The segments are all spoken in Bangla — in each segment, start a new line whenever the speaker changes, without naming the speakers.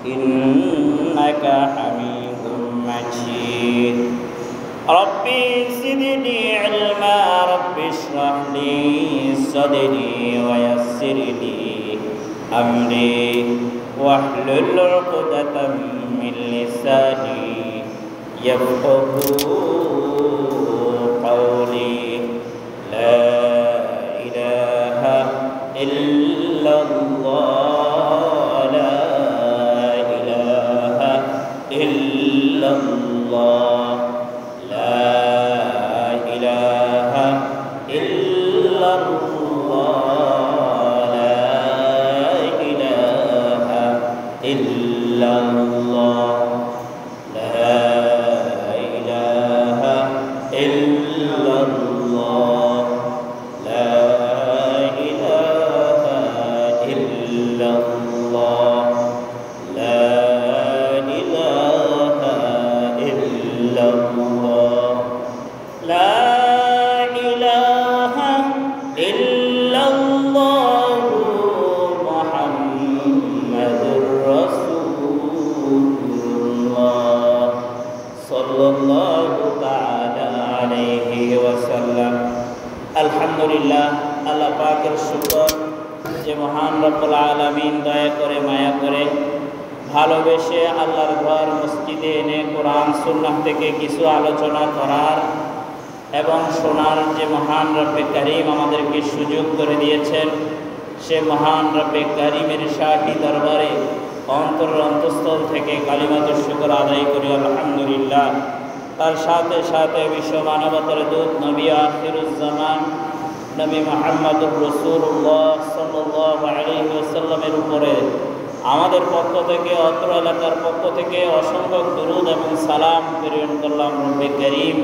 إنك حميد مجيد. ربي زدني علما، رب اشرح لي صدري ويسر لي أمري واحلل عقدة من لساني يفقهوا قولي. لا إله إلا الله، لا إله إلا الله، لا إله إلا الله، لا إله إلا الله، لا إله إلا الله، لا إله إلا الله، لا إله إلا الله، لا إله إلا الله محمد رسول الله صلى الله تعالى عليه وسلم. আলহামদুলিল্লাহ, আল্লাহ পাকের শুকর যে মহান রব্বুল আলামিন দয়া করে মায়া করে ভালোবেসে আল্লাহর ঘর মসজিদে এনে কোরআন সুন্নাহ থেকে কিছু আলোচনা করার এবং শোনার যে মহান রব্বে কারীম আমাদেরকে সুযোগ করে দিয়েছেন, সে মহান রব্বে কারীমের শাহী দরবারে অন্তঃস্থল থেকে কালিমাতুশ শুকর আদায় করি আলহামদুলিল্লাহ। তার সাথে সাথে বিশ্ব মানবতার দূত নবী আখিরুজ্জামান নবী মুহাম্মদুর রাসূলুল্লাহ সাল্লাল্লাহু আলাইহি ওয়াসাল্লামের উপরে আমাদের পক্ষ থেকে, অত্র এলাকার পক্ষ থেকে অসংখ্য দুরূদ এবং সালাম প্রেরণ করলাম। রব্বে কারীম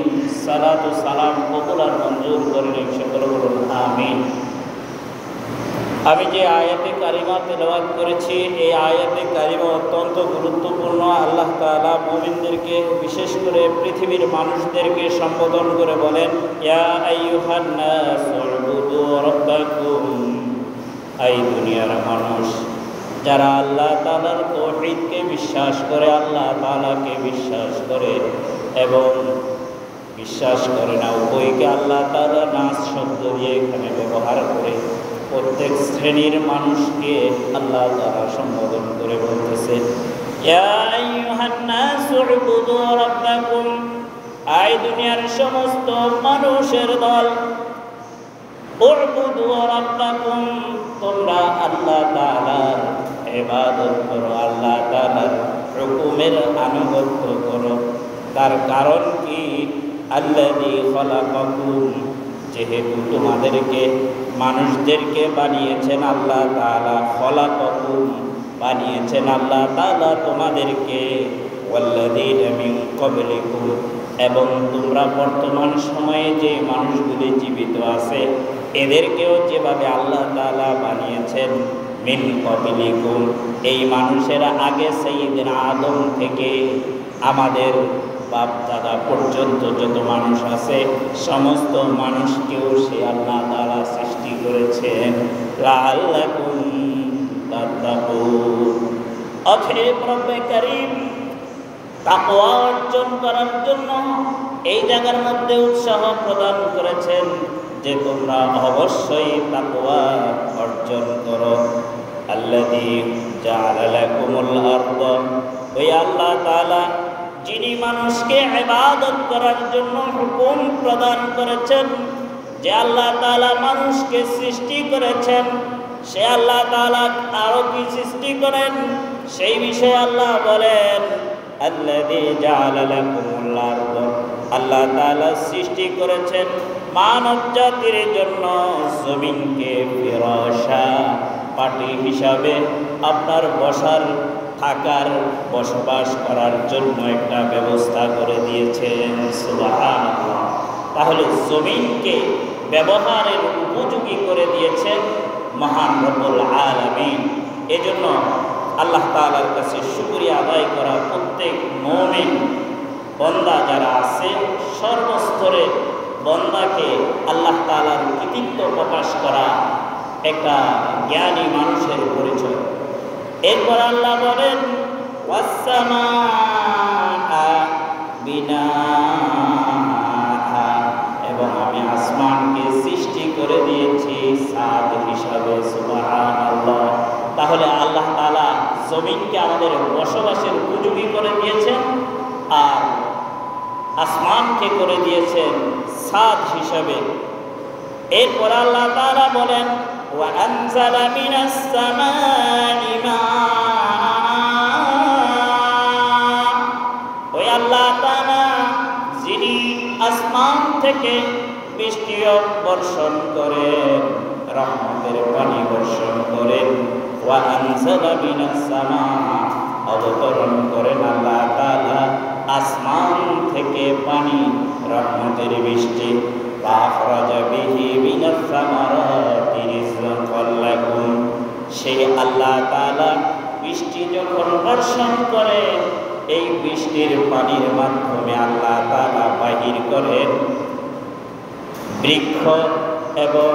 সালাত ও সালাম কবুল আর মঞ্জুর করেন, সকলে বলুন আমিন। আমি যে আয়াতে কারিমা তেলাওয়াত করেছি, এই আয়াতে কারিমা অত্যন্ত গুরুত্বপূর্ণ। আল্লাহ তাআলা মুমিনদেরকে, বিশেষ করে পৃথিবীর মানুষদেরকে সম্বোধন করে বলেন, ইয়া আইয়ুহান নাস উবুদু রাব্বাকুম। এই দুনিয়ার মানুষ যারা আল্লাহ তাআলার তাওহীদকে বিশ্বাস করে, আল্লাহ তাআলাকে বিশ্বাস করে এবং বিশ্বাস করে না, উভয়কে আল্লাহ তাআলা নাস শব্দ দিয়ে এখানে ব্যবহার করে প্রত্যেক শ্রেণীর মানুষকে আল্লাহ তাআলা সম্বোধন করে বলতেছে, ইয়া আইয়ুহান নাস উবুদু রাব্বাকুম। এই দুনিয়ার সমস্ত মানুষের দল, উবুদু রাব্বাকুম, তোমরা আল্লাহ তাআলার ইবাদত করো, আল্লাহ তাআলার হুকুমের আনুগত্য করো। তার কারণ কি? আল্লাযী খালাকাকুম, যেহেতু তোমাদেরকে মানুষদেরকে বানিয়েছেন আল্লাহ তাআলা, খালাকাকুম বানিয়েছেন আল্লাহ তাআলা তোমাদেরকে, ওয়াল্লাযীনা মিন ক্বাবলিকুম, এবং তোমরা বর্তমান সময়ে যে মানুষগুলি জীবিত আছে এদেরকেও যেভাবে আল্লাহ তাআলা বানিয়েছেন, মিন ক্বাবলিকুম, এই মানুষেরা আগে সাইয়্যিদনা আদম থেকে আমাদের বাপ দাদা পর্যন্ত যত মানুষ আছে সমস্ত মানুষকেও সে আল্লাহ তাআলা সৃষ্টি করেছেন লাআল্লাকুম তাত্তাকুন। অতএব রব্বে কারীম তাকওয়া অর্জন করার জন্য এই জায়গার মধ্যে উৎসাহ প্রদান করেছেন যে তোমরা অবশ্যই তাকওয়া অর্জন করো। আল্লাযী জাআলা লাকুমুল আরদ, ওই আল্লাহ তাআলা যিনি মানুষকে ইবাদত করার জন্য হুকুম প্রদান করেছেন, যে আল্লাহ তাআলা মানুষকে সৃষ্টি করেছেন, সে আল্লাহ তাআলা আরো কি সৃষ্টি করেন সেই বিষয়ে আল্লাহ বলেন, আল্লাযী জাআলা লাকুমুল আরদ, আল্লাহ তাআলা সৃষ্টি করেছেন মানব জাতির জন্য জমিনকে ফিরাশা, পাটি হিসাবে আপনার বসার, থাকার, বসবাস করার জন্য একটা ব্যবস্থা করে দিয়েছেন। সুবহানাল্লাহ। তাহলে জমিনকে ব্যবহারের উপযোগী করে দিয়েছেন মহান রব্বুল আলামিন। এজন্য আল্লাহ তাআলার কাছে শুকরিয়া আদায় করা প্রত্যেক মুমিন বান্দা যারা আছে সর্বস্তরে বন্দাকে আল্লাহ তাআলার কৃতিত্ব প্রকাশ করা একটা জ্ঞানী মানুষের পরিচয়। এরপর আল্লাহ বলেন ওয়াসসামাআ বিনাআহা, এবং আমি আসমানকে সৃষ্টি করে দিয়েছি ছাদ হিসাবে। সুবহানাল্লাহ। তাহলে আল্লাহ তাআলা জমিনকে আমাদের বসবাসের উপযোগী করে দিয়েছেন, আর আসমানকে করে দিয়েছেন ছাদ হিসাবে। এরপর আল্লাহ তাআলা বলেন ওয়া আনজালা মিনাস সামাই মাআ, ওই আল্লাহ তাআলা যিনি আসমান থেকে বৃষ্টি বর্ষণ করেন, রহমতের পানি বর্ষণ করেন। ওয়া আনজালা মিনাস সামা, অবতরণ করেন আল্লাহ তাআলা আসমান থেকে পানি, রহমতের বৃষ্টি। ফাখরাজা বিহি মিনাস সামারাতি রিজকান লাকুম, সেই আল্লাহ তাআলা বৃষ্টি যখন বর্ষণ করেন, এই বৃষ্টির পানির মাধ্যমে আল্লাহ তাআলা বাহির করেন বৃক্ষ এবং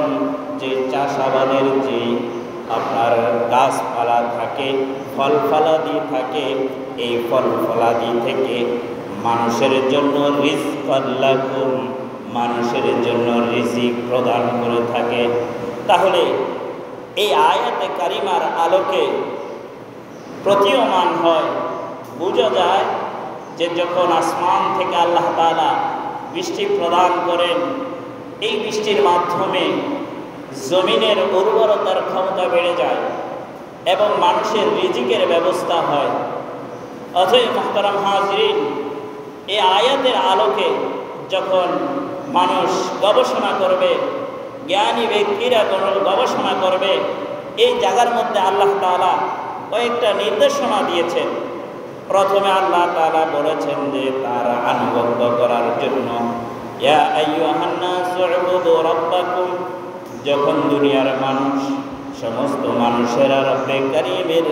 যে চাষাবাদের যে আপনার গাছপালা থাকে, ফল ফলাদি থাকে, এই ফল ফলাদি থেকে মানুষের জন্য রিজকান লাকুম, মানুষের জন্য রিজিক প্রদান করে থাকে। তাহলে এই আয়াতে কারিমার আলোকে প্রতীয়মান হয়, বোঝা যায় যে যখন আসমান থেকে আল্লাহ তাআলা বৃষ্টি প্রদান করেন, এই বৃষ্টির মাধ্যমে জমিনের উর্বরতার ক্ষমতা বেড়ে যায় এবং মানুষের রিজিকের ব্যবস্থা হয়। অতএব মুহতারাম হাজিরিন, এই আয়াতের আলোকে যখন মানুষ গবেষণা করবে, জ্ঞানী ব্যক্তিরা গবেষণা করবে, এই জায়গার মধ্যে আল্লাহ তাআলা কয়েকটা নির্দেশনা দিয়েছেন। প্রথমে আল্লাহ তাআলা বলেছেন যে তার আনুগত্য করার জন্য, ইয়া আইয়ুহান নাসু উবুদু রাব্বাকুম, যখন দুনিয়ার মানুষ, সমস্ত মানুষেরা রব্বে কারীমের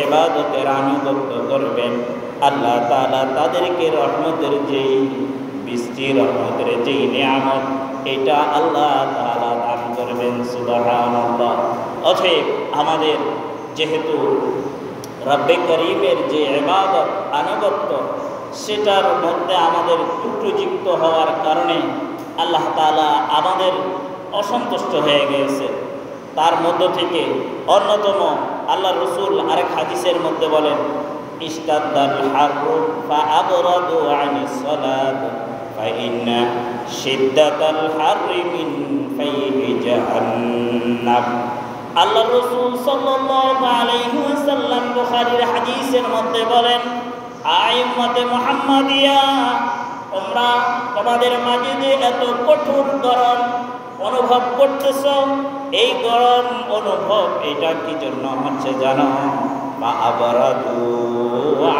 ইবাদতের আনুগত্য করবেন, আল্লাহ তাআলা তাদেরকে রহমতের যেই বৃষ্টি, রহমতের যেই নিয়ামত, এটা আল্লাহ তাআলা দান করবেন। সুবহানাল্লাহ। অতএব আমাদের যেহেতু রব্বে কারীমের যে ইবাদত আনুগত্য, সেটার মধ্যে আমাদের ত্রুটিযুক্ত হওয়ার কারণে আল্লাহ তাআলা আমাদের অসন্তুষ্ট হয়ে গেছে। তার মধ্য থেকে অন্যতম আল্লাহ রসুল আরেক হাদিসের মধ্যে বলেন, ইস্তাদ্দাল হাররু ফাআবরাদু আনিস সালাত ফাইন্না শিদ্দাতাল হাররি মিন ফাইহি জাহান্নাম। আল্লাহ রসুল সাল্লাল্লাহু আলাইহি ওয়াসাল্লাম বুখারীর হাদিসের মধ্যে বলেন, আইম্মাতে মুহাম্মাদিয়া, তোমরা তোমাদের মাঝে যে এত কঠোর গরম অনুভব করতেছ, এই গরম অনুভব এটা কি জন্য হচ্ছে জানো? ফাআবরাদু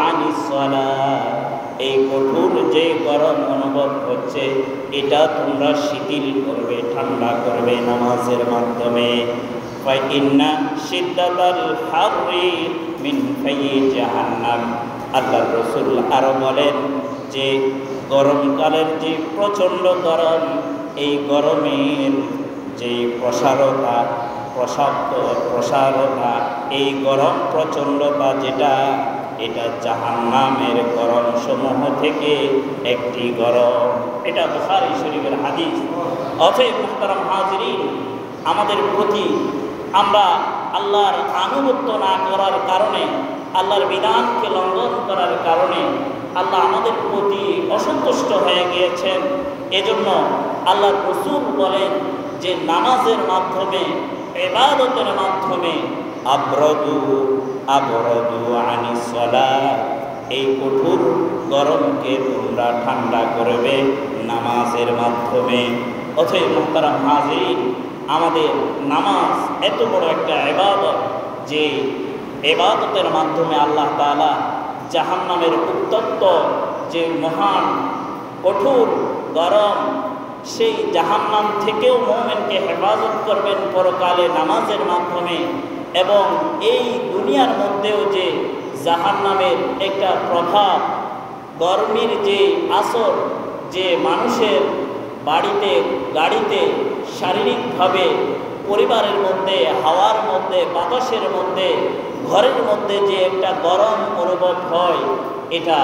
আনিস সালাত, এই কঠোর যে গরম অনুভব হচ্ছে, এটা তোমরা শিথিল করবে, ঠান্ডা করবে নামাজের মাধ্যমে। ফাইন্না শিদ্দাতাল হাররি মিন ফাইহি জাহান্নাম। আল্লাহ রসুল আরো বলেন যে গরমকালের যে প্রচণ্ড গরম, এই গরমের যে প্রসারতা, এই গরম প্রচণ্ডতা যেটা, এটা জাহান্নামের গরম সমূহ থেকে একটি গরম। এটা বুখারী শরীফের হাদিস। অতএব মুহতারাম হাজিরিন, আমাদের প্রতি আমরা আল্লাহর আনুগত্য না করার কারণে, আল্লাহর বিধানকে লঙ্ঘন করার কারণে আল্লাহ আমাদের প্রতি অসন্তুষ্ট হয়ে গিয়েছেন। এজন্য আল্লাহ রসুল বলেন যে নামাজের মাধ্যমে, ইবাদতের মাধ্যমে আবরাদু আনিস সালাত, এই কঠোর গরমকে তোমরা ঠান্ডা করবে নামাজের মাধ্যমে। অতএব মুহতারাম হাজিরিন, আমাদের নামাজ এত বড় একটা ইবাদত, যে ইবাদতের মাধ্যমে আল্লাহ তাআলা জাহান্নামের উত্তপ্ত যে মহান কঠোর গরম, সেই জাহান্নাম থেকেও মুমিনকে হেফাজত করবেন পরকালে নামাজের মাধ্যমে। এবং এই দুনিয়ার মধ্যেও যে জাহান্নামের একটা প্রভাব, গরমের যে আসর, যে মানুষের বাড়িতে, গাড়িতে, শারীরিকভাবে, পরিবারের মধ্যে, হাওয়ার মধ্যে, বাতাসের মধ্যে ঘরের মধ্যে যে একটা গরম অনুভব হয়, এটা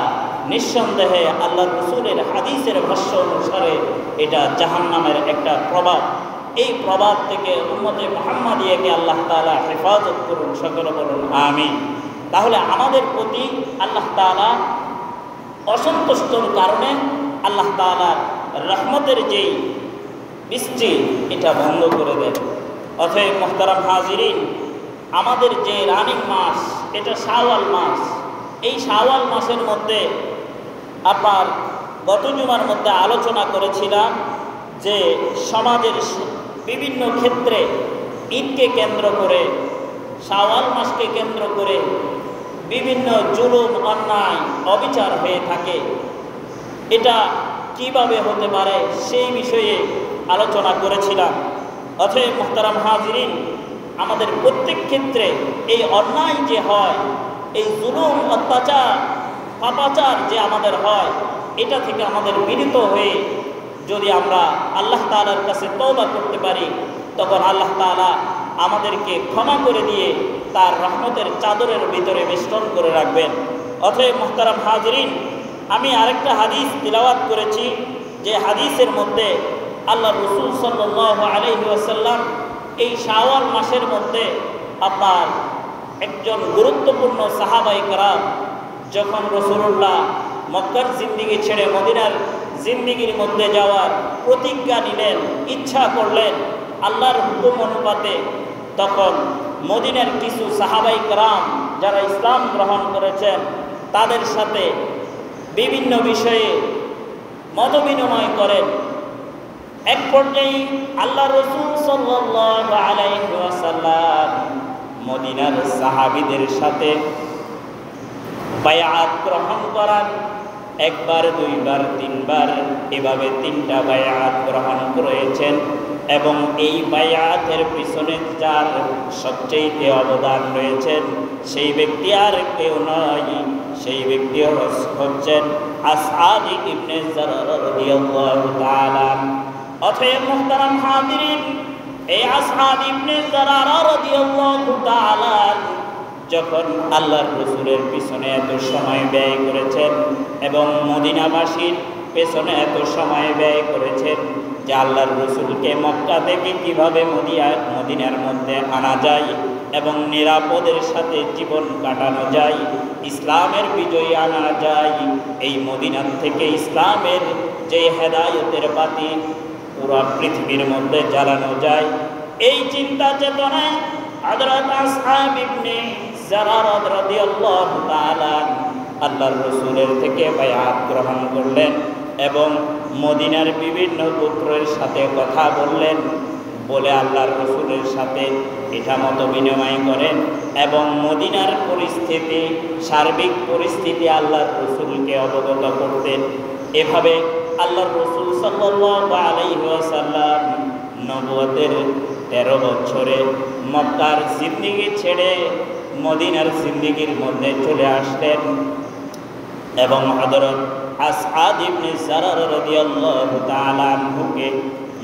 নিঃসন্দেহে আল্লাহ রসুলের হাদিসের ভাষ্য অনুসারে এটা জাহান্নামের একটা প্রভাব। এই প্রভাব থেকে উম্মতে মুহাম্মাদিয়াকে আল্লাহ তাআলা হেফাজত করুন, সকলে বলুন আমিন। তাহলে আমাদের প্রতি আল্লাহ তাআলা অসন্তুষ্টর কারণে আল্লাহ তাআলার রহমতের যেই বৃষ্টি এটা বন্ধ করে দেন। অতএব মুহতারাম হাজিরিন, আমাদের যে রানিং মাস এটা শাওয়াল মাস। এই শাওয়াল মাসের মধ্যে আপনার গত জুমার মধ্যে আলোচনা করেছিলাম যে সমাজের বিভিন্ন ক্ষেত্রে ঈদকে কেন্দ্র করে, শাওয়াল মাসকে কেন্দ্র করে বিভিন্ন জুলুম, অন্যায়, অবিচার হয়ে থাকে। এটা কিভাবে হতে পারে সেই বিষয়ে আলোচনা করেছিলাম। অতএব মুহতারাম হাজিরিন, আমাদের প্রত্যেক ক্ষেত্রে এই অন্যায় যে হয়, এই জুলুম, অত্যাচার, পাপাচার যে আমাদের হয়, এটা থেকে আমাদের বিরত হয়ে যদি আমরা আল্লাহ তাআলার কাছে তওবা করতে পারি, তখন আল্লাহ তাআলা আমাদেরকে ক্ষমা করে দিয়ে তার রহমতের চাদরের ভিতরে বেষ্টন করে রাখবেন। অতএব মুহতারাম হাজিরিন, আমি আরেকটা হাদিস তিলাওয়াত করেছি, যে হাদিসের মধ্যে আল্লাহ রসুল সাল্লাল্লাহু আলাইহি ওয়াসাল্লাম এই শাওয়াল মাসের মধ্যে আপনার একজন গুরুত্বপূর্ণ সাহাবায়ে কেরাম যখন রাসূলুল্লাহ মক্কার জিন্দিগি ছেড়ে মদিনার জিন্দিগির মধ্যে যাওয়ার প্রতিজ্ঞা নিলেন, ইচ্ছা করলেন আল্লাহর হুকুম অনুপাতে, তখন মদিনার কিছু সাহাবায়ে কেরাম যারা ইসলাম গ্রহণ করেছেন তাদের সাথে বিভিন্ন বিষয়ে মত বিনিময় করেন। এক পর্যায়ে আল্লাহ রাসূল সাল্লাল্লাহু আলাইহি ওয়াসাল্লাম মদিনার সাহাবীদের সাথে বায়াত গ্রহণ করার একবার, দুইবার, তিনবার, এভাবে 3টা বায়াত গ্রহণ করেছেন। এবং এই বায়াতের পিছনে যার সবচেয়ে অবদান রয়েছেন সেই ব্যক্তি আর কেউ নয়, সেই ব্যক্তি হচ্ছেন আসআদ ইবনে যারার রাদিয়াল্লাহু তাআলা। অতএব মুহতারাম হাজিরিন, এই আসআদ ইবনে যারার রাদিয়াল্লাহু তাআলা যখন আল্লাহর রাসূলের পিছনে এত সময় ব্যয় করেছেন এবং মদিনাবাসীর পেছনে এত সময় ব্যয় করেছেন যে আল্লাহর রাসূলকে মক্কা থেকে কীভাবে মদিনার মধ্যে আনা যায় এবং নিরাপদের সাথে জীবন কাটানো যায়, ইসলামের বিজয় আনা যায়, এই মদিনার থেকে ইসলামের যে হেদায়েতের বাতি পুরো পৃথিবীর মধ্যে জ্বালানো যায়, এই চিন্তা চেতনায় হযরত আসহাব ইবনে যারার রাদিয়াল্লাহু তাআলা আল্লাহর রাসূলের থেকে বায়াত গ্রহণ করলেন এবং মদিনার বিভিন্ন গোত্রের সাথে কথা বললেন, বলে আল্লাহর রাসূলের সাথে এটা মত বিনিময় করেন এবং মদিনার পরিস্থিতি, সার্বিক পরিস্থিতি আল্লাহর রাসূলকে অবগত করতেন। এভাবে আল্লাহর রাসূল সাল্লাল্লাহু আলাইহি ওয়াসাল্লাম নবুয়তের 13 বছরে মক্কার জিন্দেগি ছেড়ে মদিনার জিন্দেগির মধ্যে চলে আসলেন এবং হযরত আসআদ ইবনে যারার রাদিয়াল্লাহু তাআলা আনহুকে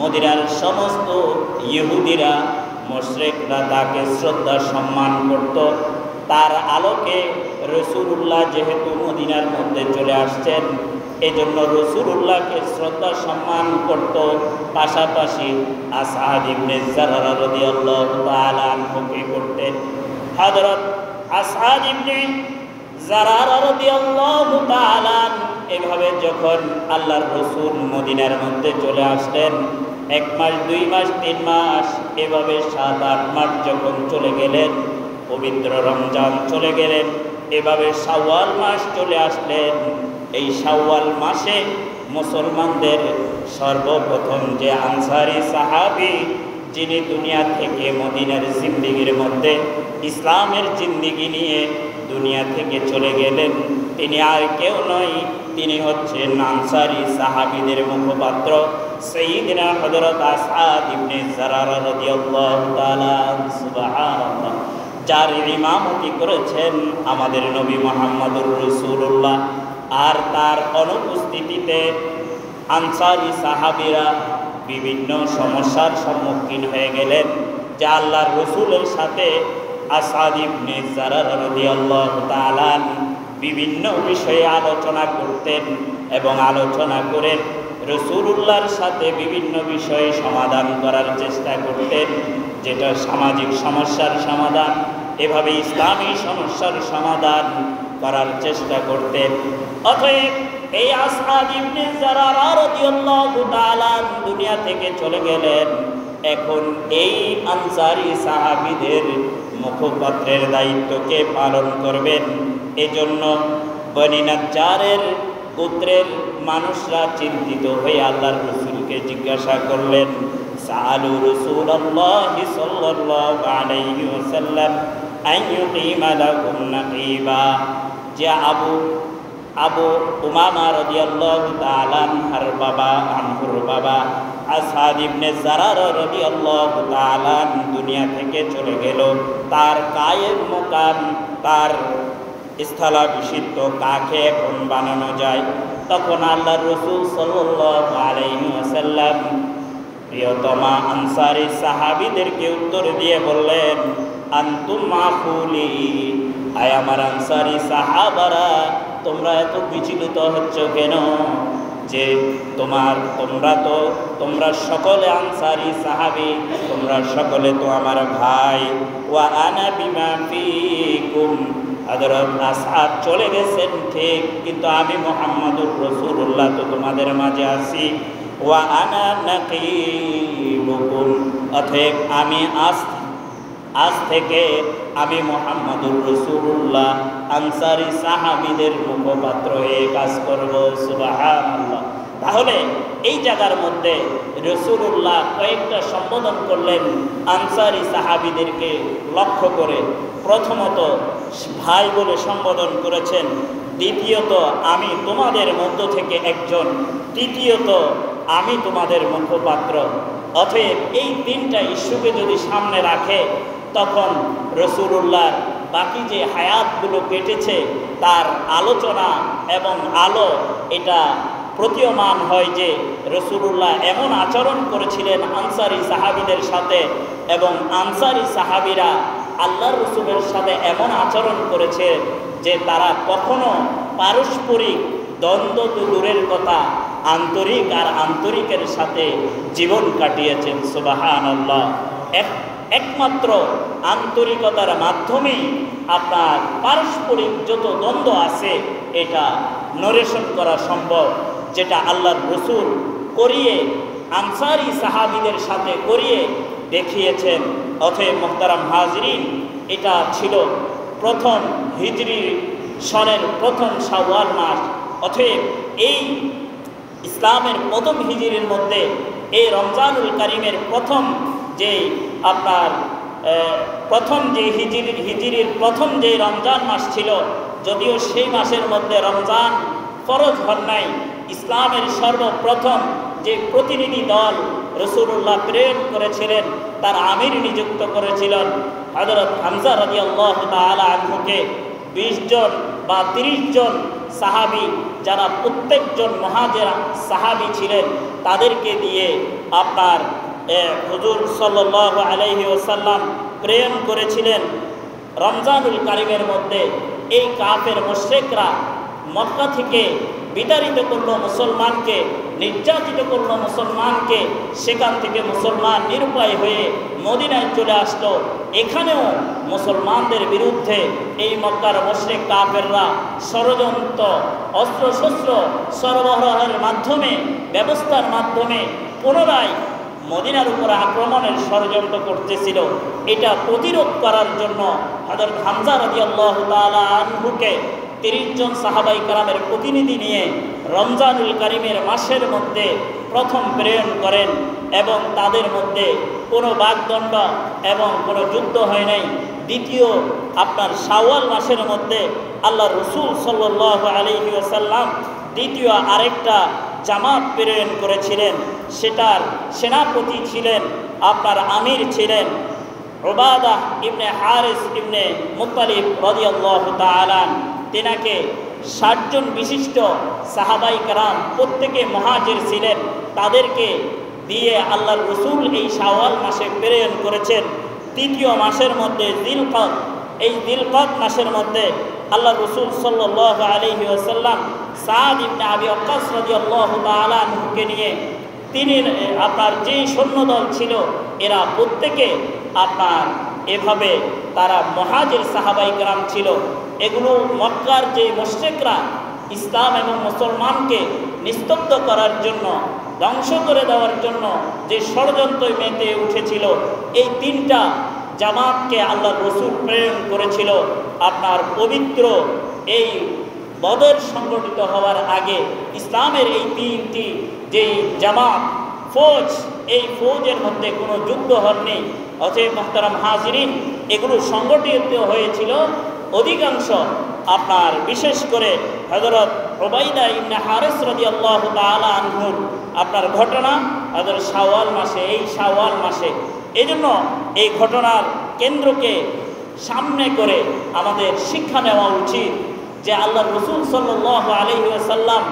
মদিনার সমস্ত ইহুদিরা, মুশরিকরা তাকে শ্রদ্ধা সম্মান করত। তার আলোকে রাসূলুল্লাহ যেহেতু মদিনার মধ্যে চলে আসছেন, এজন্য রাসূলুল্লাহকে শ্রদ্ধা সম্মান করত। পাশাপাশি আসআদ ইবনে যারার রাদিয়াল্লাহু তাআলা আনহুকে করতেন। হযরত আসআদ ইবনে যারার রাদিয়াল্লাহু তাআলা এভাবে যখন আল্লাহর রাসূল মদিনার মধ্যে চলে আসলেন, 1 মাস, 2 মাস, 3 মাস, এভাবে 7-8 মাস যখন চলে গেলেন, পবিত্র রমজান চলে গেলেন, এভাবে শাওয়াল মাস চলে আসলেন। এই শাওয়াল মাসে মুসলমানদের সর্বপ্রথম যে আনসারী সাহাবী যিনি দুনিয়া থেকে মদিনার জিন্দেগির মধ্যে ইসলামের জিন্দেগি নিয়ে দুনিয়া থেকে চলে গেলেন, তিনি আর কেউ নয়, তিনি হচ্ছেন আনসারী সাহাবীদের মুখপাত্র সাইয়্যিদনা হযরত আসআদ ইবনে যারার রাদিয়াল্লাহু তাআলা। সুবহানাল্লাহ। যার ইমামতি করেছেন আমাদের নবী মুহাম্মদুর রাসূলুল্লাহ। আর তার অনুপস্থিতিতে আনসারী সাহাবীরা বিভিন্ন সমস্যার সম্মুখীন হয়ে গেলেন, যা আল্লাহর রাসূলের সাথে আসাদ ইবনে জারার রাদিয়াল্লাহু তাআলা বিভিন্ন বিষয়ে আলোচনা করতেন এবং আলোচনা করে রাসূলুল্লাহর সাথে বিভিন্ন বিষয়ে সমাধান করার চেষ্টা করতেন, যেটা সামাজিক সমস্যার সমাধান, এভাবে ইসলামী সমস্যার সমাধান করার চেষ্টা করতেন। অতএব এই আসাদ ইবনে জারার রাদিয়াল্লাহু তাআলা দুনিয়া থেকে চলে গেলেন। এখন এই আনসারী সাহাবীদের মুখপাত্রের দায়িত্বকে পালন করবেন। এজন্য বনী নাজ্জারের গোত্রের মানুষরা চিন্তিত হয়ে আল্লাহর রাসূলকে জিজ্ঞাসা করলেন, সাআলু রাসূলুল্লাহি সাল্লাল্লাহু আলাইহি ওয়াসাল্লাম আইয়ুকিমা লাহুম নাকিবা। যে আবু উমামা রাদিয়াল্লাহু তাআলা আনহুর বাবা আসাদ ইবনে জারার রাদিয়াল্লাহু তাআলা দুনিয়া থেকে চলে গেল, তার কায়েম মুকাম, তার স্থলাভিষিক্ত কাকে এখন বানানো যায়? তখন আল্লাহর রাসূল সাল্লাল্লাহু আলাইহি ওয়াসাল্লাম প্রিয়তমা আনসারী সাহাবীদেরকে উত্তর দিয়ে বললেন, আনতুম মাফুলি, আয় আমার আনসারী সাহাবারা, তোমরা এত বিচলিত হচ্ছ কেন? যে তোমরা সকলে আনসারী সাহাবী, তোমরা সকলে তো আমার ভাই। ওয়া আনা বিমা ফিকুম, হযরত আসাদ চলে গেছেন ঠিক, কিন্তু আমি মুহাম্মদুর রাসূলুল্লাহ তো তোমাদের মাঝে আছি। ওয়া আনা নাকিবুকুম, অতএব আমি আজ থেকে আমি মুহাম্মদুর রাসূলুল্লাহ আনসারী সাহাবীদের মুখপাত্র হয়ে কাজ করব। সুবহানাল্লাহ। তাহলে এই জায়গার মধ্যে রাসূলুল্লাহ কয়েকটা সম্বোধন করলেন আনসারী সাহাবীদেরকে লক্ষ্য করে। প্রথমত ভাই বলে সম্বোধন করেছেন, দ্বিতীয়ত আমি তোমাদের মধ্য থেকে একজন, তৃতীয়ত আমি তোমাদের মুখপাত্র। অতএব এই তিনটা ইস্যুকে যদি সামনে রাখে, তখন রাসূলুল্লাহর বাকি যে হায়াতগুলো কেটেছে তার আলোচনা এবং আলো এটা প্রতীয়মান হয় যে রাসূলুল্লাহ এমন আচরণ করেছিলেন আনসারী সাহাবীদের সাথে, এবং আনসারী সাহাবীরা আল্লাহর রাসূলের সাথে এমন আচরণ করেছে যে তারা কখনো পারস্পরিক দ্বন্দ্ব তো দূরের কথা, আন্তরিক আর আন্তরিকের সাথে জীবন কাটিয়েছেন। সুবহানাল্লাহ। একমাত্র আন্তরিকতার মাধ্যমেই আপনার পারস্পরিক যত দ্বন্দ্ব আছে এটা নরেশন করা সম্ভব, যেটা আল্লাহর রাসূল করিয়ে আনসারী সাহাবীদের সাথে করিয়ে দেখিয়েছেন। অতএব মুহতারাম হাজরিন, এটা ছিল প্রথম হিজরি সনের প্রথম শাওয়াল মাস। অতএব এই ইসলামের প্রথম হিজরির মধ্যে এই রমজানুল কারিমের প্রথম যে আপনার প্রথম যে হিজরির প্রথম যে রমজান মাস ছিল, যদিও সেই মাসের মধ্যে রমজান ফরজ হন নাই, ইসলামের সর্বপ্রথম যে প্রতিনিধি দল রাসূলুল্লাহ প্রেরণ করেছিলেন তার আমির নিযুক্ত করেছিলেন হযরত হামজা রাদিয়াল্লাহু তাআলা আনহুকে। 20 জন বা 30 জন সাহাবী, যারা প্রত্যেকজন মুহাজির সাহাবী ছিলেন, তাদেরকে দিয়ে আপনার হুজুর সাল্লাল্লাহু আলাইহি ওয়াসাল্লাম প্রেরণ করেছিলেন। রমজানুল কারিমের মধ্যে এই কাফের মুশরিকরা মক্কা থেকে বিতাড়িত করলো মুসলমানকে, নির্যাতিত করলো মুসলমানকে, সেখান থেকে মুসলমান নিরুপায় হয়ে মদিনায় চলে আসলো। এখানেও মুসলমানদের বিরুদ্ধে এই মক্কার মুশরিক কাফেররা ষড়যন্ত্র, অস্ত্রশস্ত্র সরবরাহের মাধ্যমে, ব্যবস্থার মাধ্যমে পুনরায় মদিনার উপর আক্রমণের ষড়যন্ত্র করতেছিল। এটা প্রতিরোধ করার জন্য হযরত হামজা রাদিয়াল্লাহু তাআলা আনহুকে 30 জন সাহাবাই কেরামের প্রতিনিধি নিয়ে রমজানুল কারিমের মাসের মধ্যে প্রথম প্রেরণ করেন, এবং তাদের মধ্যে কোনো বাগদণ্ড এবং কোনো যুদ্ধ হয় নাই। দ্বিতীয় আপনার শাওয়াল মাসের মধ্যে আল্লাহ রাসূল সাল্লাল্লাহু আলাইহি ওয়াসাল্লাম দ্বিতীয় আরেকটা জামাত প্রেরণ করেছিলেন। সেটার সেনাপতি ছিলেন, আপনার আমির ছিলেন উবাদাহ ইবনে হারিস ইবনে মুত্তালিব রাদিয়াল্লাহু তাআলা। তেনাকে 60 জন বিশিষ্ট সাহাবাই কেরাম, প্রত্যেকে মুহাজির ছিলেন, তাদেরকে দিয়ে আল্লাহর রাসূল এই শাওয়াল মাসে প্রেরণ করেছেন। তৃতীয় মাসের মধ্যে জিলকদ, এই জিলকদ মাসের মধ্যে আল্লাহ রসুল সাল্লাল্লাহু আলাইহি ওয়াসাল্লাম সাদ ইবনে আবি ওয়াক্কাস রাদিয়াল্লাহু তাআলা আনহুকে নিয়ে তিনি আপনার যে সৈন্যদল ছিল এরা প্রত্যেকে আপনার এভাবে তারা মুহাজির সাহাবায়ে কেরাম ছিল। এগুলো মক্কার যে মুশরিকরা ইসলাম এবং মুসলমানকে নিস্তব্ধ করার জন্য, ধ্বংস করে দেওয়ার জন্য যে ষড়যন্ত্র মেতে উঠেছিল, এই তিনটা জামাতকে আল্লাহ রসুল প্রেরণ করেছিল আপনার পবিত্র এই বদর সংগঠিত হওয়ার আগে। ইসলামের এই তিনটি যেই জামাত ফৌজ, এই ফৌজের মধ্যে কোনো যুদ্ধ হয়নি। অতএব মুহতারাম হাজিরিন, এগুলো সংগঠিত হয়েছিল অধিকাংশ আপনার বিশেষ করে হযরত উবাইদা ইবনে হারিস রাদিয়াল্লাহু তাআলা আনহুর আপনার ঘটনা হযরত শাওয়াল মাসে, এই শাওয়াল মাসে। এজন্য এই ঘটনার কেন্দ্রকে সামনে করে আমাদের শিক্ষা নেওয়া উচিত যে আল্লাহ রসুল সাল্লাল্লাহু আলাইহি ওয়াসাল্লাম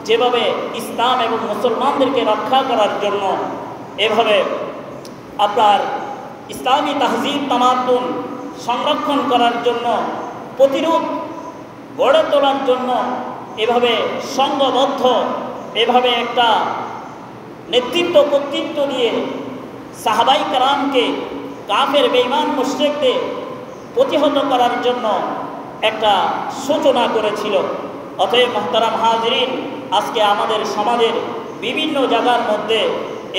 যেভাবে ইসলাম এবং মুসলমানদেরকে রক্ষা করার জন্য, এভাবে আপনার ইসলামী তাহজিব তামাদ্দুন সংরক্ষণ করার জন্য, প্রতিরূপ গড়ে তোলার জন্য এভাবে সংঘবদ্ধ, এভাবে একটা নেতৃত্ব কর্তৃত্ব দিয়ে সাহাবাই কেরামকে কাফের বেঈমান মুশরিকদের প্রতিহত করার জন্য একটা সূচনা করেছিল। অতএব মুহতারাম হাজিরিন, আজকে আমাদের সমাজের বিভিন্ন জায়গার মধ্যে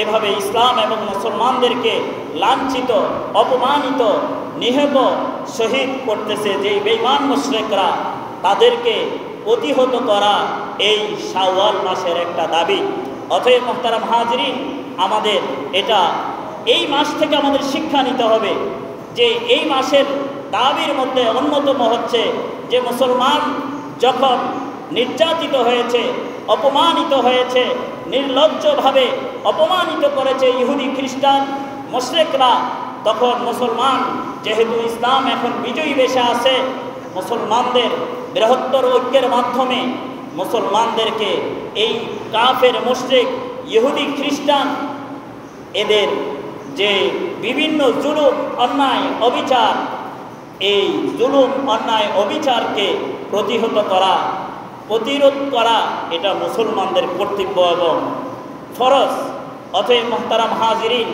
এভাবে ইসলাম এবং মুসলমানদেরকে লাঞ্ছিত, অপমানিত, নিহত, শহীদ করতেছে যেই বেঈমান মুশরিকরা, তাদেরকে প্রতিহত করা এই শাওয়াল মাসের একটা দাবি। অতএব মুহতারাম হাজিরিন, আমাদের এটা এই মাস থেকে আমাদের শিক্ষা নিতে হবে যে এই মাসের দাবির মধ্যে অন্যতম হচ্ছে যে মুসলমান যখন নির্যাতিত হয়েছে, অপমানিত হয়েছে, নির্লজ্জভাবে অপমানিত করেছে ইহুদি খ্রিস্টান মুশরিকরা, তখন মুসলমান যেহেতু ইসলাম এখন বিজয়ী বেশে আছে, মুসলমানদের বৃহত্তর ঐক্যের মাধ্যমে মুসলমানদেরকে এই কাফের মুশরিক ইহুদি খ্রিস্টান এদের যে বিভিন্ন জুলুম অন্যায় অবিচার, এই জুলুম অন্যায় অবিচারকে প্রতিহত করা, প্রতিরোধ করা এটা মুসলমানদের কর্তব্য এবং ফরজ। অতএব মুহতারাম হাজিরিন,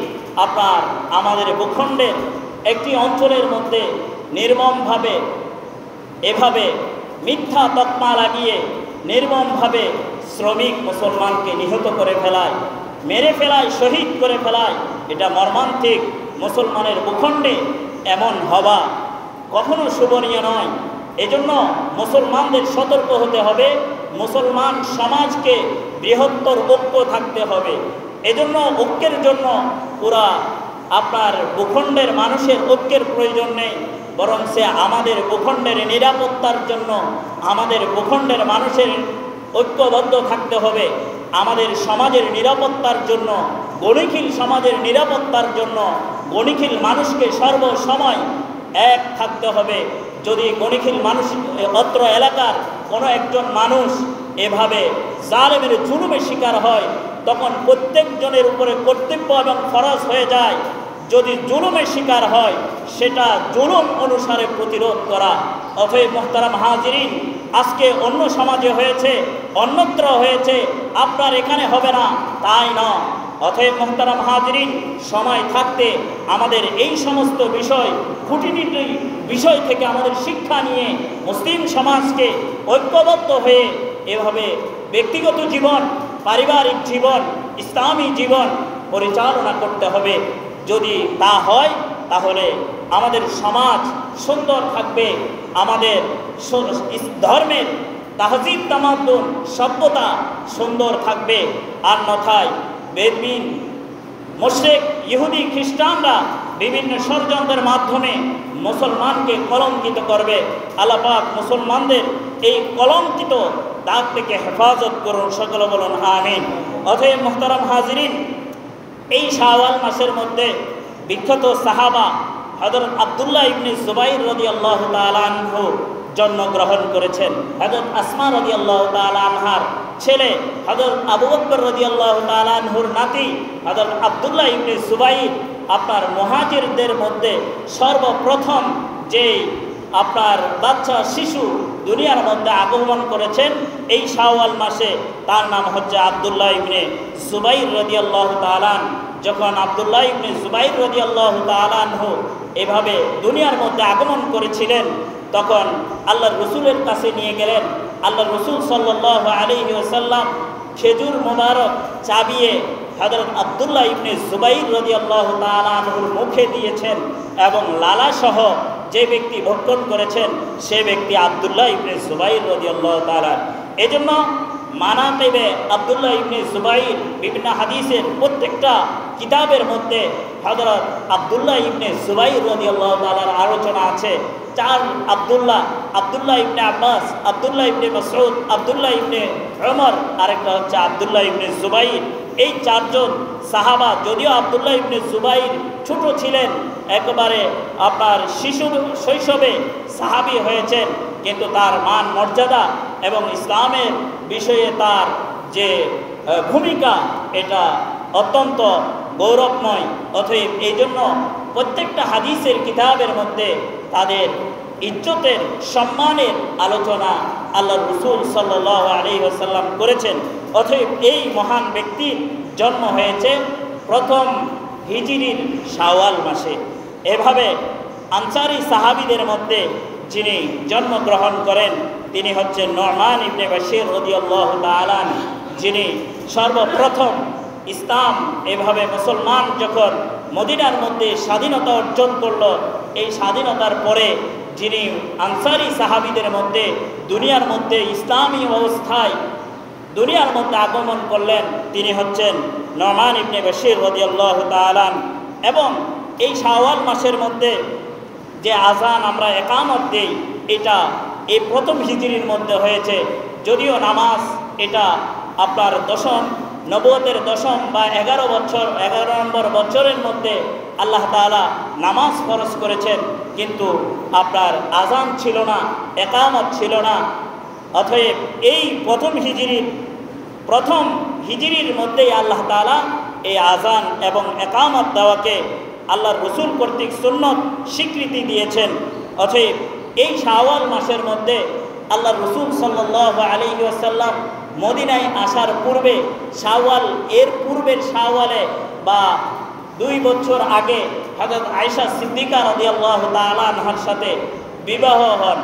আপনার আমাদের ভূখণ্ডের একটি অঞ্চলের মধ্যে নির্মমভাবে এভাবে মিথ্যা তকমা লাগিয়ে নির্মমভাবে শ্রমিক মুসলমানকে নিহত করে ফেলায়, মেরে ফেলায়, শহীদ করে ফেলায়, এটা মর্মান্তিক। মুসলমানের ভূখণ্ডে এমন হওয়া কখনো শোভনীয় নয়। এজন্য মুসলমানদের সতর্ক হতে হবে, মুসলমান সমাজকে বৃহত্তর ঐক্য থাকতে হবে। এজন্য ঐক্যের জন্য পুরা আপনার ভূখণ্ডের মানুষের ঐক্যের প্রয়োজন নেই, বরং সে আমাদের ভূখণ্ডের নিরাপত্তার জন্য আমাদের ভূখণ্ডের মানুষের ঐক্যবদ্ধ থাকতে হবে। আমাদের সমাজের নিরাপত্তার জন্য, গণিখিল সমাজের নিরাপত্তার জন্য গণিখিল মানুষকে সর্বসময় এক থাকতে হবে। যদি গণিখিল মানুষ অত্র এলাকার কোনো একজন মানুষ এভাবে জালেমের জুলুমের শিকার হয়, তখন প্রত্যেকজনের উপরে কর্তব্য এবং ফরজ হয়ে যায় যদি জুলুমের শিকার হয় সেটা জুলুম অনুসারে প্রতিরোধ করা। অতএব মুহতারাম হাজিরিন, আজকে অন্য সমাজে হয়েছে, অন্যত্র হয়েছে, আপনার এখানে হবে না তাই নয়। অতএব মুহতারাম হাজিরিন, সময় থাকতে আমাদের এই সমস্ত বিষয়, খুঁটিনাটি বিষয় থেকে আমাদের শিক্ষা নিয়ে মুসলিম সমাজকে ঐক্যবদ্ধ হয়ে এভাবে ব্যক্তিগত জীবন, পারিবারিক জীবন, ইসলামী জীবন পরিচালনা করতে হবে। যদি তা হয় তাহলে আমাদের সমাজ সুন্দর থাকবে, আমাদের ধর্মের তাহজিব তামাদ্দুন সভ্যতা সুন্দর থাকবে। আর নথায় বেদবিন মুশরিক ইহুদি খ্রিস্টানরা বিভিন্ন ষড়যন্ত্রের মাধ্যমে মুসলমানকে কলঙ্কিত করবে। আল্লাহ পাক মুসলমানদের এই কলঙ্কিত দাগ থেকে হেফাজত করুন, সকলে বলুন আমিন। অতএব মুহতারাম হাজিরিন, এই শাওয়াল মাসের মধ্যে বিখ্যাত সাহাবা হযরত আব্দুল্লাহ ইবনে জুবাইর রাদিয়াল্লাহু তাআলা আনহু জন্মগ্রহণ করেছেন। হযরত আসমা রাদিয়াল্লাহু তাআলা আনহার ছেলে হযরত আবু বকর রাদিয়াল্লাহু তাআলা আনহুর নাতি হযরত আব্দুল্লাহ ইবনে জুবাইর আপনার মুহাজিরদের মধ্যে সর্বপ্রথম যে আপনার বাচ্চা শিশু দুনিয়ার মধ্যে আগমন করেছেন এই শাওয়াল মাসে, তার নাম হচ্ছে আব্দুল্লাহ ইবনে জুবাইর রাদিয়াল্লাহু তাআলা। যখন আব্দুল্লাহ ইবনে জুবাইর রাদিয়াল্লাহু তাআলা আনহু এভাবে দুনিয়ার মধ্যে আগমন করেছিলেন, তখন আল্লাহর রসুলের কাছে নিয়ে গেলেন। আল্লাহর রসুল সাল্লাল্লাহু আলাইহি ওয়াসাল্লাম খেজুর মোবারক চাবিয়ে হযরত আব্দুল্লাহ ইবনে জুবাইর রাদিয়াল্লাহু তাআলা আনহুর মুখে দিয়েছেন এবং লালাসহ যে ব্যক্তি ভক্ষণ করেছেন সে ব্যক্তি আব্দুল্লাহ ইবনে জুবাইর রাদিয়াল্লাহু তাআলা। এজন্য মানাকিবে আব্দুল্লাহ ইবনে জুবাইর বিভিন্ন হাদিসের প্রত্যেকটা কিতাবের মধ্যে হযরত আব্দুল্লাহ ইবনে জুবাইর রাদিয়াল্লাহু তাআলার আলোচনা আছে। চার আব্দুল্লাহ, আব্দুল্লাহ ইবনে আব্বাস, আব্দুল্লাহ ইবনে মাসউদ, আব্দুল্লাহ ইবনে উমর, আরেকটা হচ্ছে আব্দুল্লাহ ইবনে জুবাইর। এই চারজন সাহাবা, যদিও আব্দুল্লাহ ইবনে জুবাইর ছোট ছিলেন, একেবারে আপনার শৈশবে সাহাবী হয়েছেন, কিন্তু তার মান মর্যাদা এবং ইসলামের বিষয়ে তার যে ভূমিকা এটা অত্যন্ত গৌরবময়। অতএব এই জন্য প্রত্যেকটা হাদিসের কিতাবের মধ্যে তাদের ইজ্জতের সম্মানের আলোচনা আল্লাহ রসুল সাল্লাল্লাহু আলাইহি ওয়াসাল্লাম করেছেন। অতএব এই মহান ব্যক্তির জন্ম হয়েছে প্রথম হিজরির শাওয়াল মাসে। এভাবে আনসারী সাহাবীদের মধ্যে যিনি জন্মগ্রহণ করেন তিনি হচ্ছেন নু'মান ইবনে বাশির রাদিয়াল্লাহু তাআলা, যিনি সর্বপ্রথম ইসলাম এভাবে মুসলমান যখন মদিনার মধ্যে স্বাধীনতা অর্জন করল, এই স্বাধীনতার পরে যিনি আনসারী সাহাবীদের মধ্যে দুনিয়ার মধ্যে ইসলামী অবস্থায় দুনিয়ার মধ্যে আগমন করলেন তিনি হচ্ছেন নু'মান ইবনে বাশির রাদিয়াল্লাহু তাআলা। এবং এই শাওয়াল মাসের মধ্যে যে আজান আমরা একামত দেই এটা এই প্রথম হিজরির মধ্যে হয়েছে। যদিও নামাজ এটা আপনার নবুয়তের দশম বা 11 নম্বর বছরের মধ্যে আল্লাহ তাআলা নামাজ ফরজ করেছেন, কিন্তু আপনার আজান ছিল না, একামত ছিল না। অতএব এই প্রথম হিজরির মধ্যেই আল্লাহ তাআলা এই আজান এবং একামত দেওয়াকে আল্লাহর রসুল কর্তৃক সুন্নত স্বীকৃতি দিয়েছেন। অতএব এই শাওয়াল মাসের মধ্যে আল্লাহর রসুল সাল্লাল্লাহু আলাইহি ওয়াসাল্লাম মদিনায় আসার পূর্বে এর পূর্বের শাওয়ালে বা 2 বছর আগে হযরত আয়েশা সিদ্দিকা রাদিয়াল্লাহু তাআলা আনহার সাথে বিবাহ হন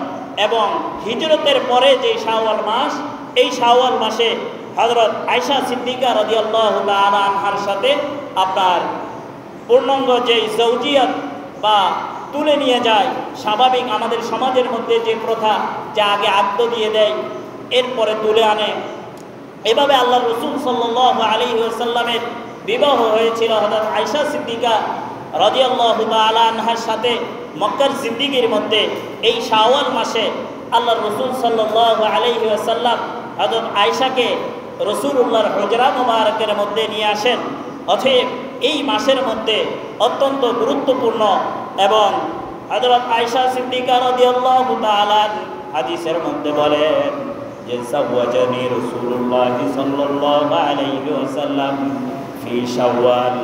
এবং হিজরতের পরে যে শাওয়াল মাস, এই শাওয়াল মাসে হযরত আয়েশা সিদ্দিকা রাদিয়াল্লাহু তাআলা আনহার সাথে আপনার পূর্ণাঙ্গ যে জৌজিয়াত বা তুলে নিয়ে যায়, স্বাভাবিক আমাদের সমাজের মধ্যে যে প্রথা যা আগে আদ্য দিয়ে দেয় এরপরে তুলে আনে, এভাবে আল্লাহর রসুল সাল্লাল্লাহু আলাইহি ওয়াসাল্লামের বিবাহ হয়েছিল হযরত আয়েশা সিদ্দিকা রাদিয়াল্লাহু তাআলা আনহার সাথে মক্কার জিন্দেগীর মধ্যে। এই শাওয়াল মাসে আল্লাহর রসুল সাল্লাল্লাহু আলাইহি ওয়াসাল্লাম হযরত আয়েশাকে রাসূলুল্লাহর হুজরা মুবারকের মধ্যে নিয়ে আসেন। অতএব এই মাসের মধ্যে অত্যন্ত গুরুত্বপূর্ণ এবং হযরত আয়েশা সিদ্দিকা রাদিয়াল্লাহু তাআলা হাদিসের মধ্যে বলেন যে সাওয়াজানি রাসূলুল্লাহ সাল্লাল্লাহু আলাইহি ওয়াসাল্লাম ফি শাওয়াল,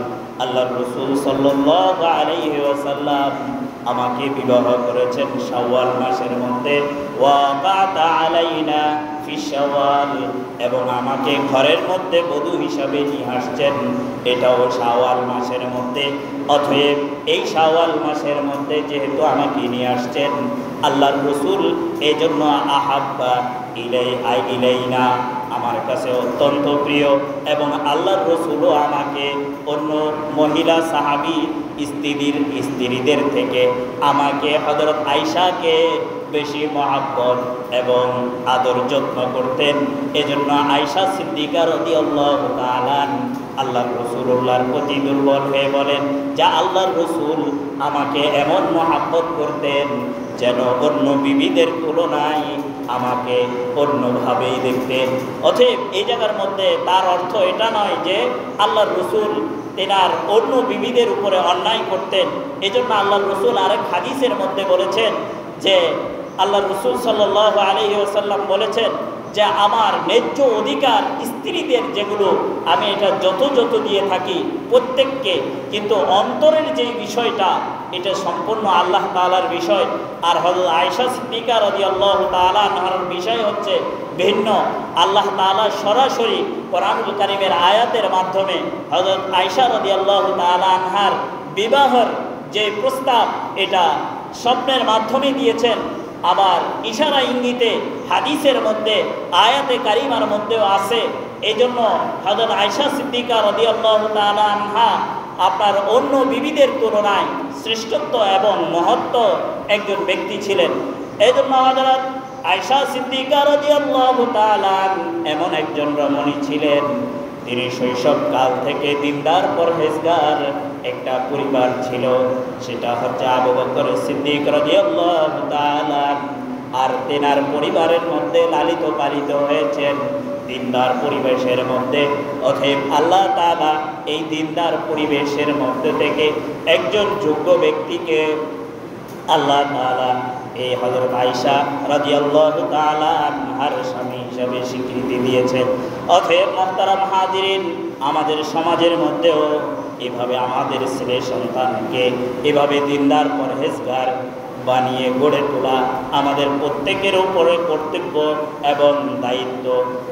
আল্লাহর রাসূল সাল্লাল্লাহু আলাইহি ওয়াসাল্লাম আমাকে বিবাহ করেছেন শাওয়াল মাসের মধ্যে। ওয়া কাতা আলাইনা ফি শাওয়াল, এবং আমাকে ঘরের মধ্যে বধূ হিসাবে নিয়ে আসছেন, এটাও শাওয়াল মাসের মধ্যে। অতএব এই শাওয়াল মাসের মধ্যে যেহেতু আমাকে নিয়ে আসছেন আল্লাহর রাসূল, এজন্য আহাব্বা ইলাইনা, আমার কাছে অত্যন্ত প্রিয়, এবং আল্লাহর রাসূলও আমাকে অন্য মহিলা সাহাবী স্ত্রীদের থেকে আমাকে হযরত আয়েশাকে বেশি মহব্বত এবং আদর যত্ন করতেন। এজন্য আয়েশা সিদ্দিকা রাদিয়াল্লাহু তাআলা আল্লাহর রাসূলুল্লাহর প্রতি দুর্বল হয়ে বলেন যে আল্লাহর রাসূল আমাকে এমন মহব্বত করতেন যেন অন্য বিবিদের তুলনায় আমাকে অন্যভাবেই দেখতেন। অতএব এই জায়গার মধ্যে তার অর্থ এটা নয় যে আল্লাহর রাসূল তেনার অন্য বিবিদের উপরে অন্যায় করতেন। এজন্য আল্লাহর রাসূল আরেক হাদিসের মধ্যে বলেছেন যে আল্লাহর রাসূল সাল্লাল্লাহু আলাইহি ওয়াসাল্লাম বলেছেন যে আমার ন্যায্য অধিকার স্ত্রীদের যেগুলো আমি এটা যত দিয়ে থাকি প্রত্যেককে, কিন্তু অন্তরের যে বিষয়টা এটা সম্পূর্ণ আল্লাহ তাআলার বিষয়। আর হযরত আয়েশা সিদ্দিকা রাদিয়াল্লাহু তাআলা আনহার বিষয় হচ্ছে ভিন্ন। আল্লাহ তাআলা সরাসরি কোরআনুল কারীমের আয়াতের মাধ্যমে হযরত আয়েশা রাদিয়াল্লাহু তাআলা আনহার বিবাহের যে প্রস্তাব এটা স্বপ্নের মাধ্যমে দিয়েছেন, আবার ইশারা ইঙ্গিতে হাদিসের মধ্যে আয়াতে কারিমার মধ্যেও আছে। এই জন্য হযরত আয়েশা সিদ্দিকা রাদিয়াল্লাহু তাআলা আনহা আপনার অন্য বিবিদের তুলনায় শ্রেষ্ঠত্ব এবং মহত্ব একজন ব্যক্তি ছিলেন। এই জন্য হযরত আয়েশা সিদ্দিকা রাদিয়াল্লাহু তাআলা এমন একজন রমণী ছিলেন, তিনি শৈশবকাল থেকে দিনদার পরহেজগার একটা পরিবার ছিল। সেটা হচ্ছে আবু বকর সিদ্দিক রাদিয়াল্লাহু তাআলা। আর তেনার পরিবারের মধ্যে লালিত পালিত হয়েছেন দিনদার পরিবেশের মধ্যে। অতএব আল্লাহ তাআলা এই দিনদার পরিবেশের মধ্যে থেকে একজন যোগ্য ব্যক্তিকে আল্লাহ তাআলা এই হযরত আয়েশা রাদিয়াল্লাহু তাআলা আনহার স্বামী হিসেবে স্বীকৃতি দিয়েছেন। অতএব মুহতারাম হাজিরিন, আমাদের সমাজের মধ্যেও এভাবে আমাদের ছেলে সন্তানকে এভাবে দিনদার পরহেজগার বানিয়ে গড়ে তোলা আমাদের প্রত্যেকের উপরে কর্তব্য এবং দায়িত্ব।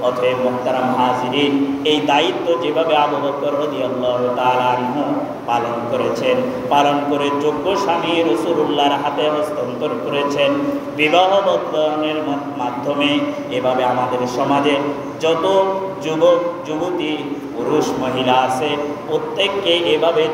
অতএব মুহতারাম হাজিরিন, এই দায়িত্ব যেভাবে আবু বকর রাদিয়াল্লাহু তাআলা আনহু পালন করেছেন, পালন করে যোগ্য স্বামী রাসূলুল্লাহর হাতে হস্তান্তর করেছেন বিবাহ বন্ধনের মাধ্যমে, এভাবে আমাদের সমাজে যত যুবক যুবতী পুরুষ মহিলা আছে প্রত্যেককে এভাবে